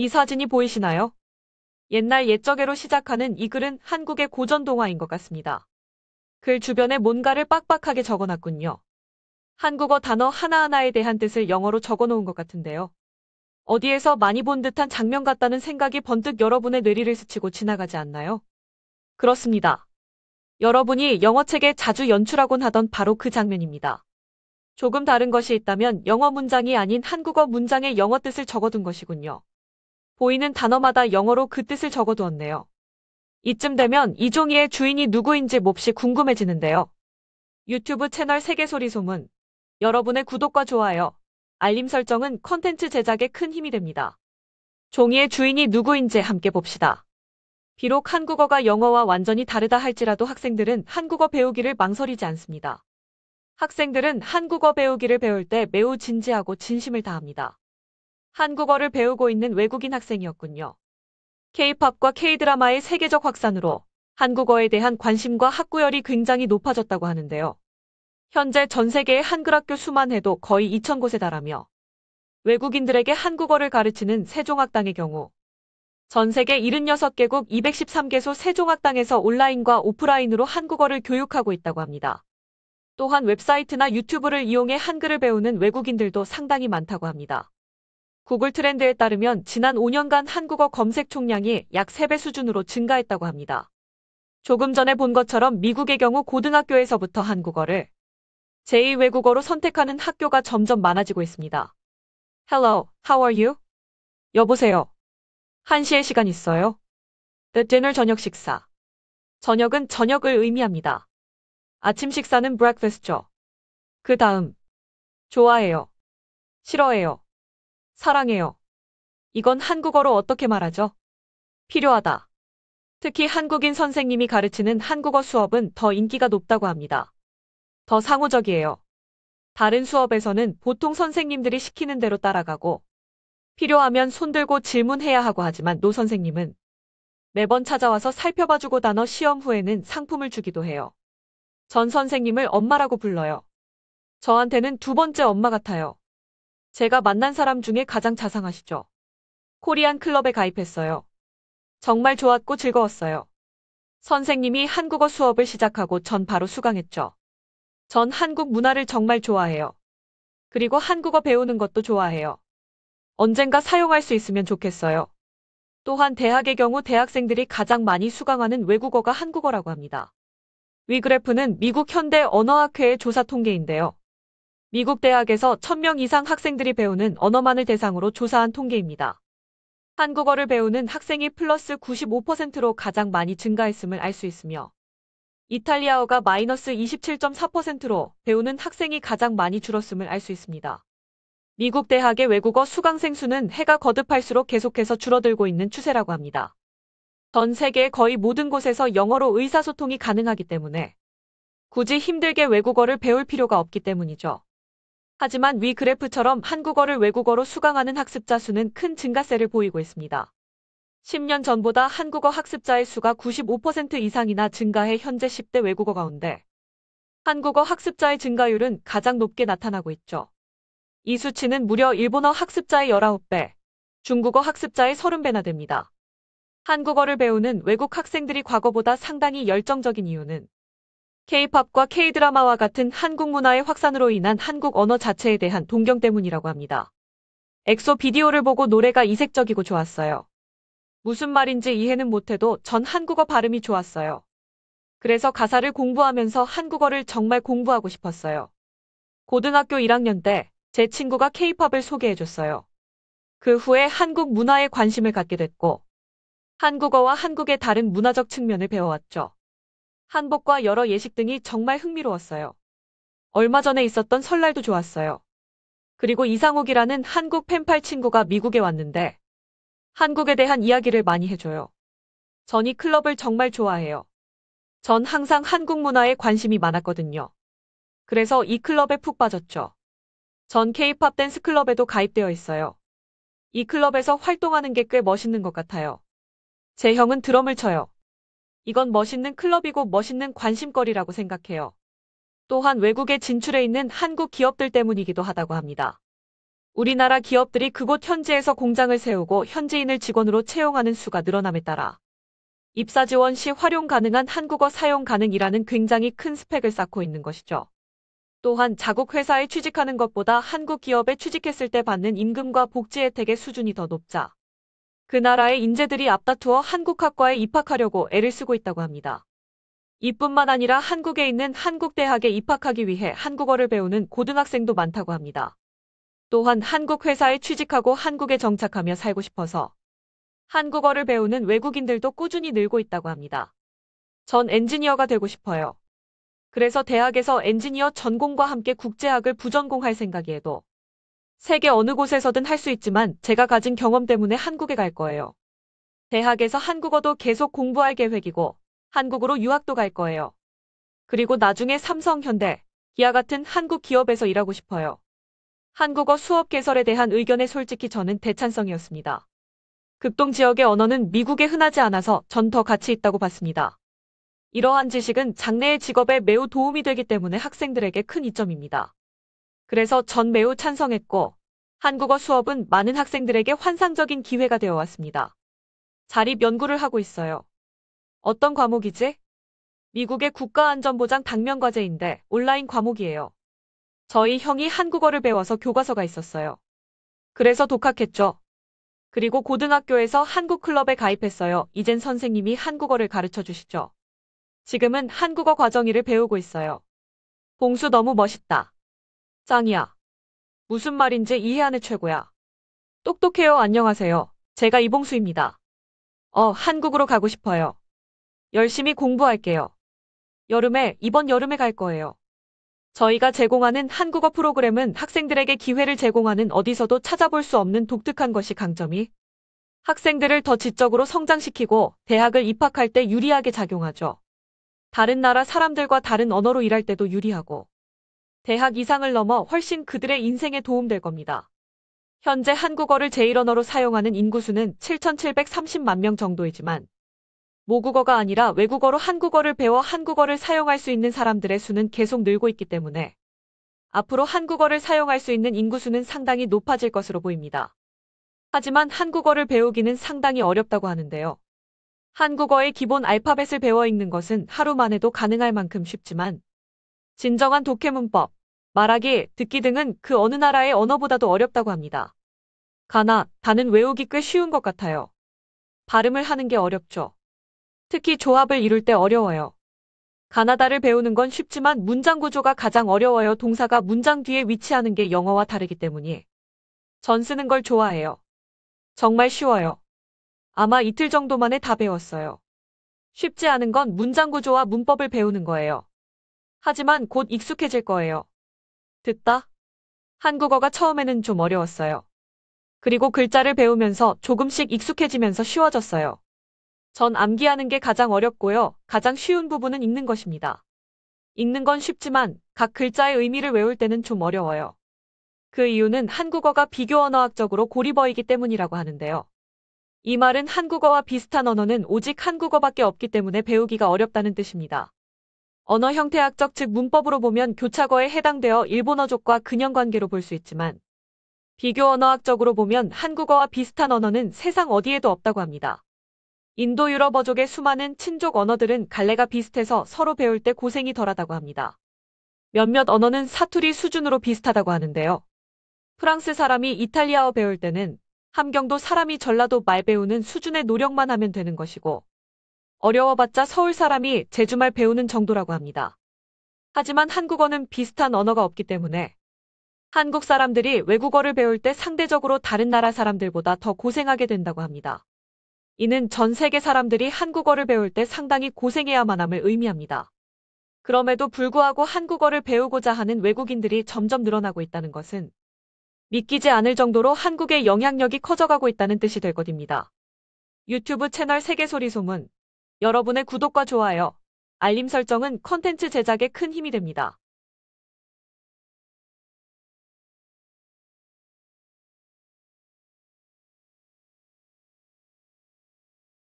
이 사진이 보이시나요? 옛날 옛적애로 시작하는 이 글은 한국의 고전 동화인 것 같습니다. 글 주변에 뭔가를 빡빡하게 적어놨군요. 한국어 단어 하나하나에 대한 뜻을 영어로 적어놓은 것 같은데요. 어디에서 많이 본 듯한 장면 같다는 생각이 번뜩 여러분의 뇌리를 스치고 지나가지 않나요? 그렇습니다. 여러분이 영어책에 자주 연출하곤 하던 바로 그 장면입니다. 조금 다른 것이 있다면 영어 문장이 아닌 한국어 문장에 영어 뜻을 적어둔 것이군요. 보이는 단어마다 영어로 그 뜻을 적어두었네요. 이쯤 되면 이 종이의 주인이 누구인지 몹시 궁금해지는데요. 유튜브 채널 세계소리 소문. 여러분의 구독과 좋아요, 알림 설정은 컨텐츠 제작에 큰 힘이 됩니다. 종이의 주인이 누구인지 함께 봅시다. 비록 한국어가 영어와 완전히 다르다 할지라도 학생들은 한국어 배우기를 망설이지 않습니다. 학생들은 한국어 배우기를 배울 때 매우 진지하고 진심을 다합니다. 한국어를 배우고 있는 외국인 학생이었군요. K-팝과 K-드라마의 세계적 확산으로 한국어에 대한 관심과 학구열이 굉장히 높아졌다고 하는데요. 현재 전 세계의 한글학교 수만 해도 거의 2,000곳에 달하며 외국인들에게 한국어를 가르치는 세종학당의 경우 전 세계 76개국 213개소 세종학당에서 온라인과 오프라인으로 한국어를 교육하고 있다고 합니다. 또한 웹사이트나 유튜브를 이용해 한글을 배우는 외국인들도 상당히 많다고 합니다. 구글 트렌드에 따르면 지난 5년간 한국어 검색 총량이 약 3배 수준으로 증가했다고 합니다. 조금 전에 본 것처럼 미국의 경우 고등학교에서부터 한국어를 제2 외국어로 선택하는 학교가 점점 많아지고 있습니다. Hello, how are you? 여보세요. 1시에 시간 있어요? The dinner 저녁 식사. 저녁은 저녁을 의미합니다. 아침 식사는 breakfast죠. 그 다음. 좋아해요. 싫어해요. 사랑해요. 이건 한국어로 어떻게 말하죠? 필요하다. 특히 한국인 선생님이 가르치는 한국어 수업은 더 인기가 높다고 합니다. 더 상호적이에요. 다른 수업에서는 보통 선생님들이 시키는 대로 따라가고 필요하면 손들고 질문해야 하고 하지만 노 선생님은 매번 찾아와서 살펴봐주고 단어 시험 후에는 상품을 주기도 해요. 전 선생님을 엄마라고 불러요. 저한테는 두 번째 엄마 같아요. 제가 만난 사람 중에 가장 자상하시죠. 코리안 클럽에 가입했어요. 정말 좋았고 즐거웠어요. 선생님이 한국어 수업을 시작하고 전 바로 수강했죠. 전 한국 문화를 정말 좋아해요. 그리고 한국어 배우는 것도 좋아해요. 언젠가 사용할 수 있으면 좋겠어요. 또한 대학의 경우 대학생들이 가장 많이 수강하는 외국어가 한국어라고 합니다. 위 그래프는 미국 현대 언어학회의 조사 통계인데요. 미국 대학에서 1,000명 이상 학생들이 배우는 언어만을 대상으로 조사한 통계입니다. 한국어를 배우는 학생이 플러스 95%로 가장 많이 증가했음을 알 수 있으며 이탈리아어가 마이너스 27.4%로 배우는 학생이 가장 많이 줄었음을 알 수 있습니다. 미국 대학의 외국어 수강생 수는 해가 거듭할수록 계속해서 줄어들고 있는 추세라고 합니다. 전 세계의 거의 모든 곳에서 영어로 의사소통이 가능하기 때문에 굳이 힘들게 외국어를 배울 필요가 없기 때문이죠. 하지만 위 그래프처럼 한국어를 외국어로 수강하는 학습자 수는 큰 증가세를 보이고 있습니다. 10년 전보다 한국어 학습자의 수가 95% 이상이나 증가해 현재 10대 외국어 가운데 한국어 학습자의 증가율은 가장 높게 나타나고 있죠. 이 수치는 무려 일본어 학습자의 19배, 중국어 학습자의 30배나 됩니다. 한국어를 배우는 외국 학생들이 과거보다 상당히 열정적인 이유는 K-팝과 K-드라마와 같은 한국 문화의 확산으로 인한 한국 언어 자체에 대한 동경 때문이라고 합니다. 엑소 비디오를 보고 노래가 이색적이고 좋았어요. 무슨 말인지 이해는 못해도 전 한국어 발음이 좋았어요. 그래서 가사를 공부하면서 한국어를 정말 공부하고 싶었어요. 고등학교 1학년 때 제 친구가 K-팝을 소개해줬어요. 그 후에 한국 문화에 관심을 갖게 됐고 한국어와 한국의 다른 문화적 측면을 배워왔죠. 한복과 여러 예식 등이 정말 흥미로웠어요. 얼마 전에 있었던 설날도 좋았어요. 그리고 이상욱이라는 한국 펜팔 친구가 미국에 왔는데 한국에 대한 이야기를 많이 해줘요. 전 이 클럽을 정말 좋아해요. 전 항상 한국 문화에 관심이 많았거든요. 그래서 이 클럽에 푹 빠졌죠. 전 K-팝 댄스 클럽에도 가입되어 있어요. 이 클럽에서 활동하는 게 꽤 멋있는 것 같아요. 제 형은 드럼을 쳐요. 이건 멋있는 클럽이고 멋있는 관심거리라고 생각해요. 또한 외국에 진출해 있는 한국 기업들 때문이기도 하다고 합니다. 우리나라 기업들이 그곳 현지에서 공장을 세우고 현지인을 직원으로 채용하는 수가 늘어남에 따라 입사 지원 시 활용 가능한 한국어 사용 가능이라는 굉장히 큰 스펙을 쌓고 있는 것이죠. 또한 자국 회사에 취직하는 것보다 한국 기업에 취직했을 때 받는 임금과 복지 혜택의 수준이 더 높자 그 나라의 인재들이 앞다투어 한국 학과에 입학하려고 애를 쓰고 있다고 합니다. 이뿐만 아니라 한국에 있는 한국 대학에 입학하기 위해 한국어를 배우는 고등학생도 많다고 합니다. 또한 한국 회사에 취직하고 한국에 정착하며 살고 싶어서 한국어를 배우는 외국인들도 꾸준히 늘고 있다고 합니다. 전 엔지니어가 되고 싶어요. 그래서 대학에서 엔지니어 전공과 함께 국제학을 부전공할 생각이에도 세계 어느 곳에서든 할 수 있지만 제가 가진 경험 때문에 한국에 갈 거예요. 대학에서 한국어도 계속 공부할 계획이고 한국으로 유학도 갈 거예요. 그리고 나중에 삼성, 현대, 기아 같은 한국 기업에서 일하고 싶어요. 한국어 수업 개설에 대한 의견에 솔직히 저는 대찬성이었습니다. 극동 지역의 언어는 미국에 흔하지 않아서 전 더 가치 있다고 봤습니다. 이러한 지식은 장래의 직업에 매우 도움이 되기 때문에 학생들에게 큰 이점입니다. 그래서 전 매우 찬성했고 한국어 수업은 많은 학생들에게 환상적인 기회가 되어 왔습니다. 자립 연구를 하고 있어요. 어떤 과목이지? 미국의 국가안전보장 당면과제인데 온라인 과목이에요. 저희 형이 한국어를 배워서 교과서가 있었어요. 그래서 독학했죠. 그리고 고등학교에서 한국 클럽에 가입했어요. 이젠 선생님이 한국어를 가르쳐 주시죠. 지금은 한국어 과정일을 배우고 있어요. 봉수 너무 멋있다. 짱이야. 무슨 말인지 이해하는 최고야. 똑똑해요. 안녕하세요. 제가 이봉수입니다. 한국으로 가고 싶어요. 열심히 공부할게요. 이번 여름에 갈 거예요. 저희가 제공하는 한국어 프로그램은 학생들에게 기회를 제공하는 어디서도 찾아볼 수 없는 독특한 것이 강점이 학생들을 더 지적으로 성장시키고 대학을 입학할 때 유리하게 작용하죠. 다른 나라 사람들과 다른 언어로 일할 때도 유리하고 대학 이상을 넘어 훨씬 그들의 인생에 도움될 겁니다. 현재 한국어를 제1언어로 사용하는 인구수는 7,730만 명 정도이지만 모국어가 아니라 외국어로 한국어를 배워 한국어를 사용할 수 있는 사람들의 수는 계속 늘고 있기 때문에 앞으로 한국어를 사용할 수 있는 인구수는 상당히 높아질 것으로 보입니다. 하지만 한국어를 배우기는 상당히 어렵다고 하는데요. 한국어의 기본 알파벳을 배워 읽는 것은 하루만 해도 가능할 만큼 쉽지만 진정한 독해 문법, 말하기, 듣기 등은 그 어느 나라의 언어보다도 어렵다고 합니다. 가나, 다는 외우기 꽤 쉬운 것 같아요. 발음을 하는 게 어렵죠. 특히 조합을 이룰 때 어려워요. 가나다를 배우는 건 쉽지만 문장 구조가 가장 어려워요. 동사가 문장 뒤에 위치하는 게 영어와 다르기 때문이 전 쓰는 걸 좋아해요. 정말 쉬워요. 아마 이틀 정도 만에 다 배웠어요. 쉽지 않은 건 문장 구조와 문법을 배우는 거예요. 하지만 곧 익숙해질 거예요. 듣다? 한국어가 처음에는 좀 어려웠어요. 그리고 글자를 배우면서 조금씩 익숙해지면서 쉬워졌어요. 전 암기하는 게 가장 어렵고요. 가장 쉬운 부분은 읽는 것입니다. 읽는 건 쉽지만 각 글자의 의미를 외울 때는 좀 어려워요. 그 이유는 한국어가 비교 언어학적으로 고리버이기 때문이라고 하는데요. 이 말은 한국어와 비슷한 언어는 오직 한국어밖에 없기 때문에 배우기가 어렵다는 뜻입니다. 언어 형태학적 즉 문법으로 보면 교차거에 해당되어 일본어족과 근형관계로 볼 수 있지만 비교 언어학적으로 보면 한국어와 비슷한 언어는 세상 어디에도 없다고 합니다. 인도 유럽어족의 수많은 친족 언어들은 갈래가 비슷해서 서로 배울 때 고생이 덜하다고 합니다. 몇몇 언어는 사투리 수준으로 비슷하다고 하는데요. 프랑스 사람이 이탈리아어 배울 때는 함경도 사람이 전라도 말 배우는 수준의 노력만 하면 되는 것이고 어려워봤자 서울 사람이 제주말 배우는 정도라고 합니다. 하지만 한국어는 비슷한 언어가 없기 때문에 한국 사람들이 외국어를 배울 때 상대적으로 다른 나라 사람들보다 더 고생하게 된다고 합니다. 이는 전 세계 사람들이 한국어를 배울 때 상당히 고생해야만 함을 의미합니다. 그럼에도 불구하고 한국어를 배우고자 하는 외국인들이 점점 늘어나고 있다는 것은 믿기지 않을 정도로 한국의 영향력이 커져가고 있다는 뜻이 될 것입니다. 유튜브 채널 세계소리소문. 여러분의 구독과 좋아요, 알림 설정은 콘텐츠 제작에 큰 힘이 됩니다.